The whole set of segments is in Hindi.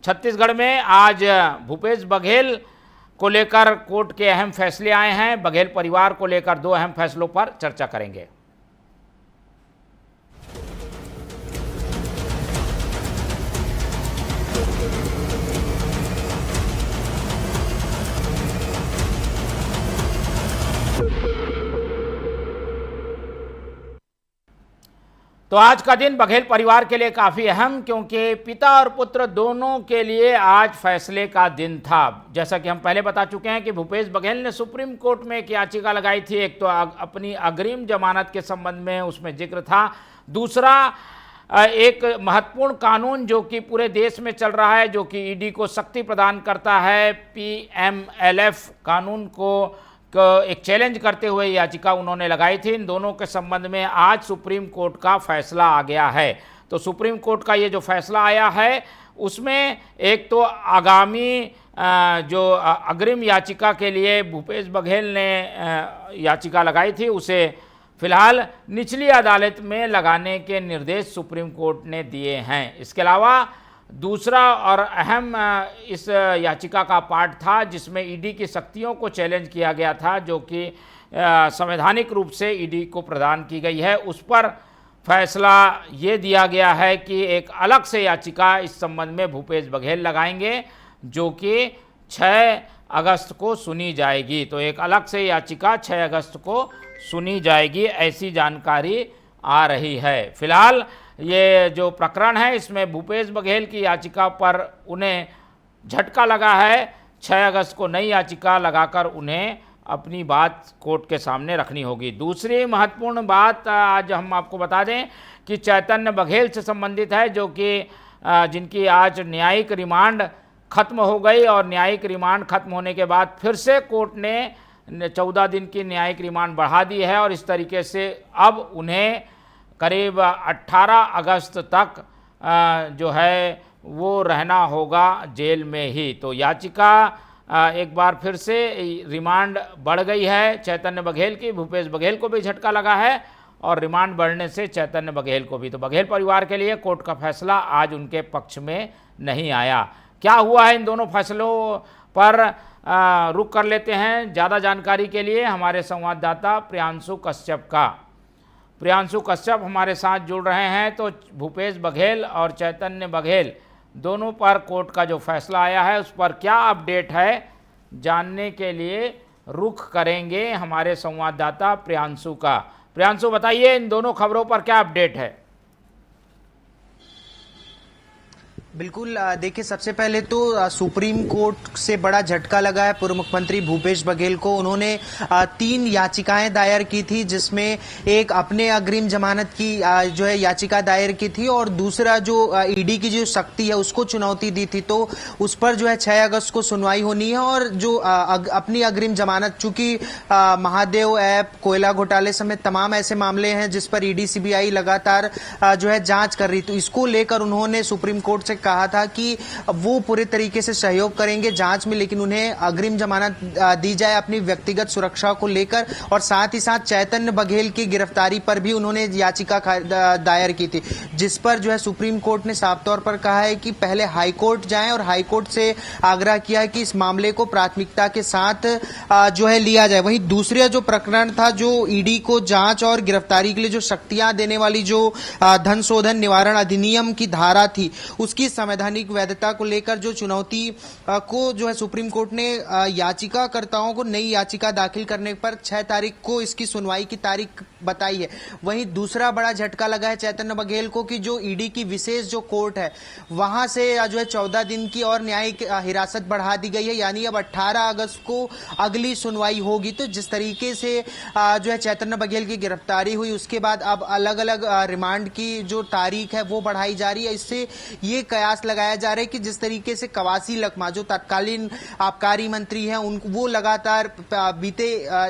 छत्तीसगढ़ में आज भूपेश बघेल को लेकर कोर्ट के अहम फैसले आए हैं। बघेल परिवार को लेकर 2 अहम फैसलों पर चर्चा करेंगे। तो आज का दिन बघेल परिवार के लिए काफ़ी अहम, क्योंकि पिता और पुत्र दोनों के लिए आज फैसले का दिन था। जैसा कि हम पहले बता चुके हैं कि भूपेश बघेल ने सुप्रीम कोर्ट में एक याचिका लगाई थी। एक तो अपनी अग्रिम जमानत के संबंध में उसमें जिक्र था, दूसरा एक महत्वपूर्ण कानून जो कि पूरे देश में चल रहा है, जो कि ईडी को शक्ति प्रदान करता है, PMLF कानून को एक चैलेंज करते हुए याचिका उन्होंने लगाई थी। इन दोनों के संबंध में आज सुप्रीम कोर्ट का फैसला आ गया है। तो सुप्रीम कोर्ट का ये जो फैसला आया है उसमें एक तो आगामी जो अग्रिम याचिका के लिए भूपेश बघेल ने याचिका लगाई थी उसे फिलहाल निचली अदालत में लगाने के निर्देश सुप्रीम कोर्ट ने दिए हैं। इसके अलावा दूसरा और अहम इस याचिका का पार्ट था जिसमें ईडी की शक्तियों को चैलेंज किया गया था, जो कि संवैधानिक रूप से ईडी को प्रदान की गई है। उस पर फैसला ये दिया गया है कि एक अलग से याचिका इस संबंध में भूपेश बघेल लगाएंगे, जो कि 6 अगस्त को सुनी जाएगी। तो एक अलग से याचिका 6 अगस्त को सुनी जाएगी, ऐसी जानकारी आ रही है। फिलहाल ये जो प्रकरण है इसमें भूपेश बघेल की याचिका पर उन्हें झटका लगा है। 6 अगस्त को नई याचिका लगाकर उन्हें अपनी बात कोर्ट के सामने रखनी होगी। दूसरी महत्वपूर्ण बात आज हम आपको बता दें कि चैतन्य बघेल से संबंधित है, जो कि जिनकी आज न्यायिक रिमांड खत्म हो गई, और न्यायिक रिमांड खत्म होने के बाद फिर से कोर्ट ने 14 दिन की न्यायिक रिमांड बढ़ा दी है, और इस तरीके से अब उन्हें करीब 18 अगस्त तक जो है वो रहना होगा जेल में ही। तो याचिका एक बार फिर से रिमांड बढ़ गई है चैतन्य बघेल की। भूपेश बघेल को भी झटका लगा है और रिमांड बढ़ने से चैतन्य बघेल को भी। तो बघेल परिवार के लिए कोर्ट का फैसला आज उनके पक्ष में नहीं आया। क्या हुआ है इन दोनों फैसलों पर रुक कर लेते हैं। ज़्यादा जानकारी के लिए हमारे संवाददाता प्रियांशु कश्यप हमारे साथ जुड़ रहे हैं। तो भूपेश बघेल और चैतन्य बघेल दोनों पर कोर्ट का जो फैसला आया है उस पर क्या अपडेट है, जानने के लिए रुख करेंगे हमारे संवाददाता प्रियांशु का। प्रियांशु, बताइए इन दोनों खबरों पर क्या अपडेट है। बिल्कुल, देखिए सबसे पहले तो सुप्रीम कोर्ट से बड़ा झटका लगा है पूर्व मुख्यमंत्री भूपेश बघेल को। उन्होंने 3 याचिकाएं दायर की थी, जिसमें एक अपने अग्रिम जमानत की जो है याचिका दायर की थी, और दूसरा जो ईडी की जो शक्ति है उसको चुनौती दी थी। तो उस पर जो है 6 अगस्त को सुनवाई होनी है। और जो अपनी अग्रिम जमानत, चूंकि महादेव ऐप, कोयला घोटाले समेत तमाम ऐसे मामले हैं जिस पर ईडी सीबीआई लगातार जो है जांच कर रही, तो इसको लेकर उन्होंने सुप्रीम कोर्ट से कहा था कि वो पूरे तरीके से सहयोग करेंगे जांच में, लेकिन उन्हें अग्रिम जमानत दी जाए अपनी व्यक्तिगत सुरक्षा को लेकर। और साथ ही साथ चैतन्य बघेल की गिरफ्तारी पर भी उन्होंने याचिका दायर की थी, जिस पर जो है सुप्रीम कोर्ट ने साफ तौर पर कहा है कि पहले हाई कोर्ट जाएं, और हाई कोर्ट से आग्रह किया है कि इस मामले को प्राथमिकता के साथ जो है लिया जाए। वहीं दूसरा जो प्रकरण था, जो ईडी को जांच और गिरफ्तारी के लिए जो शक्तियां देने वाली जो धन शोधन निवारण अधिनियम की धारा थी, उसकी संवैधानिक वैधता को लेकर जो चुनौती को जो है सुप्रीम कोर्ट ने याचिकाकर्ताओं को नई याचिका दाखिल करने पर 6 तारीख को इसकी सुनवाई की तारीख बताई है। वहीं दूसरा बड़ा झटका लगा है चैतन्य बघेल को कि जो ईडी की विशेष जो कोर्ट है वहां से जो है 14 दिन की और न्यायिक हिरासत बढ़ा दी गई है, यानी अब 18 अगस्त को अगली सुनवाई होगी। तो जिस तरीके से जो है चैतन्य बघेल की गिरफ्तारी हुई, उसके बाद अब अलग अलग रिमांड की जो तारीख है वो बढ़ाई जा रही है। इससे ये कयास लगाया जा रहा है कि जिस तरीके से कवासी लखमा जो तत्कालीन आबकारी मंत्री हैं उनको वो लगातार बीते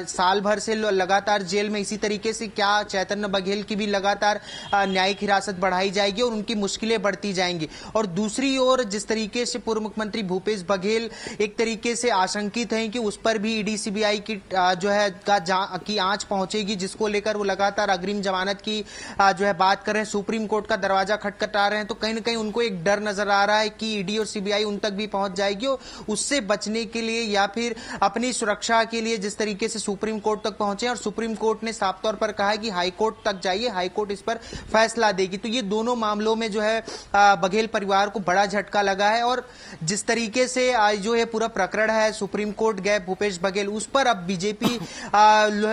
साल भर से लगातार जेल में, इसी तरीके से क्या चैतन्य बघेल की भी लगातार न्यायिक हिरासत बढ़ाई जाएगी और उनकी मुश्किलें बढ़ती जाएंगी। और दूसरी ओर जिस तरीके से पूर्व मुख्यमंत्री भूपेश बघेल एक तरीके से आशंकित हैं कि उस पर भी ईडी सीबीआई की जो है की आंच पहुंचेगी, जिसको लेकर वो लगातार अग्रिम जमानत की जो है बात कर रहे हैं, सुप्रीम कोर्ट का दरवाजा खटखटा रहे हैं। तो कहीं ना कहीं उनको एक डर डर नजर आ रहा है कि ईडी और सीबीआई उन तक भी पहुंच जाएगी, और उससे बचने के लिए या फिर अपनी सुरक्षा के लिए जिस तरीके से सुप्रीम कोर्ट तक पहुंचे, और सुप्रीम कोर्ट ने साफ तौर पर कहा है कि हाई कोर्ट तक जाइए, हाई कोर्ट इस पर फैसला देगी। तो ये दोनों मामलों में जो है बघेल परिवार को बड़ा झटका लगा है, और जिस तरीके से जो है पूरा प्रकरण है, सुप्रीम कोर्ट गए भूपेश बघेल, उस पर अब बीजेपी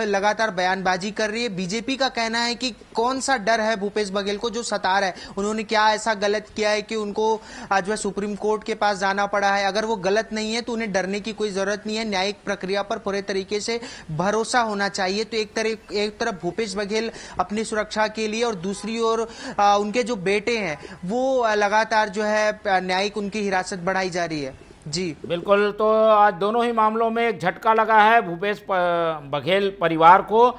लगातार बयानबाजी कर रही है। बीजेपी का कहना है कि कौन सा डर है भूपेश बघेल को जो सता रहा है, उन्होंने क्या ऐसा गलत किया है कि उनको जो है सुप्रीम कोर्ट के पास जाना पड़ा है। अगर वो गलत नहीं है तो उन्हें डरने की कोई जरूरत नहीं है, न्यायिक प्रक्रिया पर पूरे तरीके से भरोसा होना चाहिए। तो एक तरफ भूपेश बघेल अपनी सुरक्षा के लिए, और दूसरी ओर उनके जो बेटे हैं वो लगातार जो है न्यायिक उनकी हिरासत बढ़ाई जा रही है। जी बिल्कुल, तो आज दोनों ही मामलों में एक झटका लगा है भूपेश बघेल परिवार को।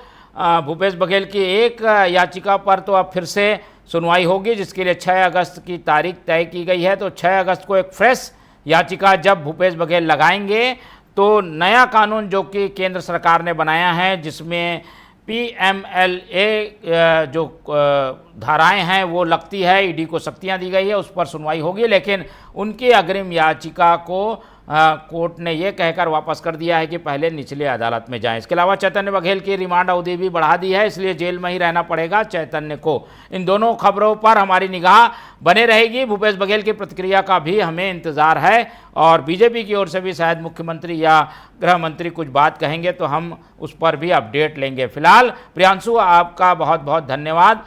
भूपेश बघेल की एक याचिका पर तो अब फिर से सुनवाई होगी, जिसके लिए 6 अगस्त की तारीख तय की गई है। तो 6 अगस्त को एक फ्रेश याचिका जब भूपेश बघेल लगाएंगे तो नया कानून जो कि केंद्र सरकार ने बनाया है, जिसमें PMLA जो धाराएं हैं वो लगती है, ईडी को शक्तियां दी गई है, उस पर सुनवाई होगी। लेकिन उनकी अग्रिम याचिका को कोर्ट ने ये कहकर वापस कर दिया है कि पहले निचले अदालत में जाएं। इसके अलावा चैतन्य बघेल की रिमांड अवधि भी बढ़ा दी है, इसलिए जेल में ही रहना पड़ेगा चैतन्य को। इन दोनों खबरों पर हमारी निगाह बने रहेगी। भूपेश बघेल की प्रतिक्रिया का भी हमें इंतजार है, और बीजेपी की ओर से भी शायद मुख्यमंत्री या गृह मंत्री कुछ बात कहेंगे तो हम उस पर भी अपडेट लेंगे। फिलहाल प्रियांशु, आपका बहुत बहुत धन्यवाद।